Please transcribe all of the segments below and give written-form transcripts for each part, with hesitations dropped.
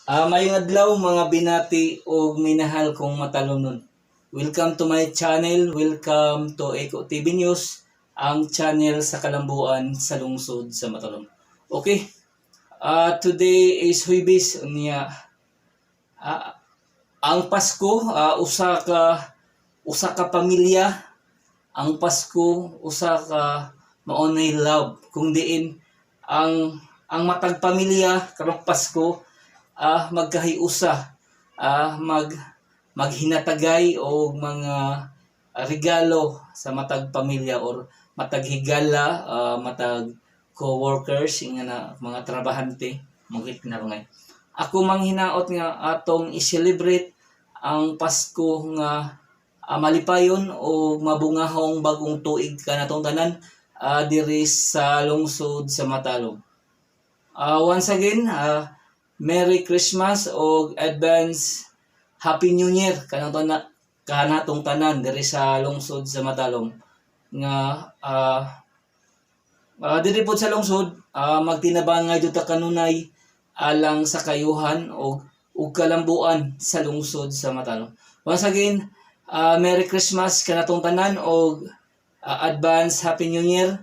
Mayong adlaw mga binati o minahal kong matalunon. Welcome to my channel. Welcome to Eco TV News, ang channel sa kalambuan sa lungsod sa Matalom. Okay. Today is Huwebes niya. Ang Pasko, usa ka pamilya. Ang Pasko usa ka maunay love kung diin ang matag pamilya karong Pasko magkahiusa, maghinatagay o mga regalo sa matag pamilya or matag higala, matag co-workers, nga mga trabahante, mugit na ngay. Ako manghinaot nga atong i-celebrate ang Pasko nga malipayon o mabungahong bagong tuig kanatong tanan diri sa lungsod sa Matalom. Once again, Merry Christmas o advance Happy New Year kanatong tanan diri sa lungsod sa Matalom. Nga diri pod sa lungsod magtinabangay jud ta kanunay alang sa kayuhan o kalambuan sa lungsod sa Matalom. Once again, Merry Christmas kanatong tanan o advance Happy New Year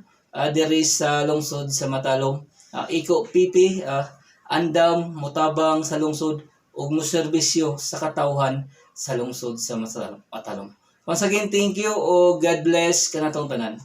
diri sa lungsod sa Matalom. Iko pipi andam motabang sa lungsod ug moserbisyo sa katawhan sa lungsod sa Matalom. Once again, thank you o God bless kanatong tanan.